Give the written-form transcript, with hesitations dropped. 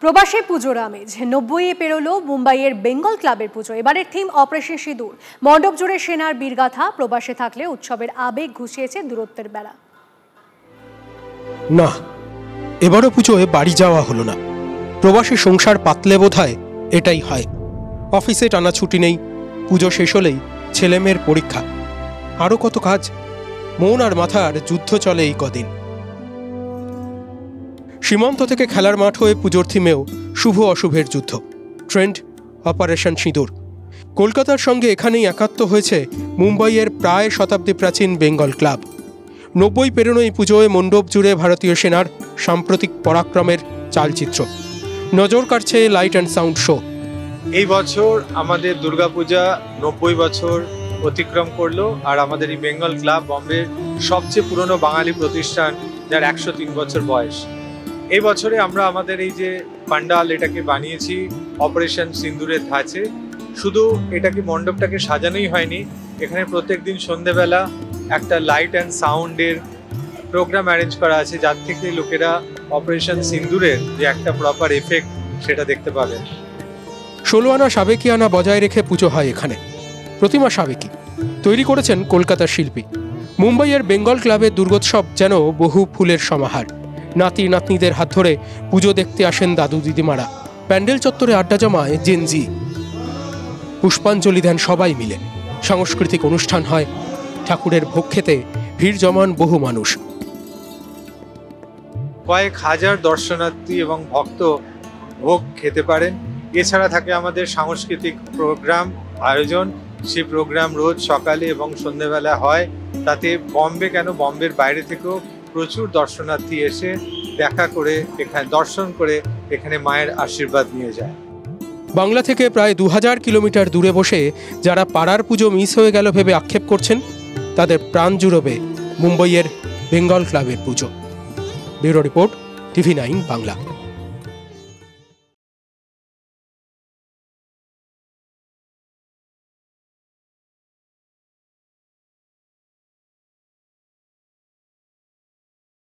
প্রবাসী পুজোর আমেজ 90-এ পেরোলো মুম্বাইয়ের বেঙ্গল ক্লাবের পুজো। এবারের থিম অপারেশন সিঁদুর। মণ্ডপ জুড়ে সেনার বীরগাথা। প্রবাসে থাকলে উৎসবের আবেগ ঘুষিয়েছে দূরত্বের বেলা। না, এবারও পুজোয় বাড়ি যাওয়া হলো না। প্রবাসী সংসার পাতলে বোধহয় এটাই হয়। অফিসে টানা ছুটি নেই, পুজো শেষ হলেই ছেলেমেয়ের পরীক্ষা, আরও কত কাজ। মন আর মাথার যুদ্ধ চলে এই কদিন। সীমান্ত থেকে খেলার মাঠ হয়ে পুজোর থিমেও শুভ অশুভের যুদ্ধ। ট্রেন্ড অপারেশন সিঁদুর। কলকাতার সঙ্গে এখানেই একাত্ম হয়েছে মুম্বাইয়ের প্রায় শতাব্দী প্রাচীন বেঙ্গল ক্লাব। 90 পেরোনো এই পুজোয় মণ্ডপ জুড়ে ভারতীয় সেনার সাম্প্রতিক পরাক্রমের চালচিত্র। নজর কাটছে লাইট অ্যান্ড সাউন্ড শো। এই বছর আমাদের দুর্গাপূজা 90 বছর অতিক্রম করলো, আর আমাদের এই বেঙ্গল ক্লাব বম্বের সবচেয়ে পুরনো বাঙালি প্রতিষ্ঠান, যার 103 বছর বয়স। এই বছরে আমরা আমাদের এই যে পান্ডাল, এটাকে বানিয়েছি অপারেশন সিন্দুরের ধাঁচে। শুধু এটাকে মণ্ডপটাকে সাজানোই হয়নি, এখানে প্রত্যেক দিন সন্ধেবেলা একটা লাইট অ্যান্ড সাউন্ডের প্রোগ্রাম অ্যারেঞ্জ করা আছে, যার থেকে লোকেরা অপারেশন সিন্দুরের যে একটা প্রপার এফেক্ট সেটা দেখতে পাবে। 16 আনা সাবেকিয়ানা বজায় রেখে পুজো হয় এখানে। প্রতিমা সাবেকি তৈরি করেছেন কলকাতার শিল্পী। মুম্বাইয়ের বেঙ্গল ক্লাবের দুর্গোৎসব যেন বহু ফুলের সমাহার। নাতি নাতনিদের হাত ধরে পুজো দেখতে আসেন দাদু দিদিমারা। প্যান্ডেল চত্বরে আড্ডা জমায় জেনজি। পুষ্পাঞ্জলি দেন সবাই মিলে। সাংস্কৃতিক অনুষ্ঠান হয়। ঠাকুরের ভোগ খেতে ভিড় জমান বহু মানুষ। কয়েক হাজার দর্শনার্থী এবং ভক্ত ভোগ খেতে পারেন। এছাড়া থাকে আমাদের সাংস্কৃতিক প্রোগ্রাম আয়োজন। সেই প্রোগ্রাম রোজ সকালে এবং সন্ধ্যেবেলা হয়। তাতে বম্বে কেন, বম্বের বাইরে থেকেও প্রচুর দর্শনার্থী এসে দেখা করে, এখানে দর্শন করে এখানে মায়ের আশীর্বাদ নিয়ে যায়। বাংলা থেকে প্রায় 2000 কিলোমিটার দূরে বসে যারা পাড়ার পুজো মিস হয়ে গেল ভেবে আক্ষেপ করছেন, তাদের প্রাণ জুড়বে মুম্বাইয়ের বেঙ্গল ক্লাবের পুজো। Bureau report, TV9 Bangla.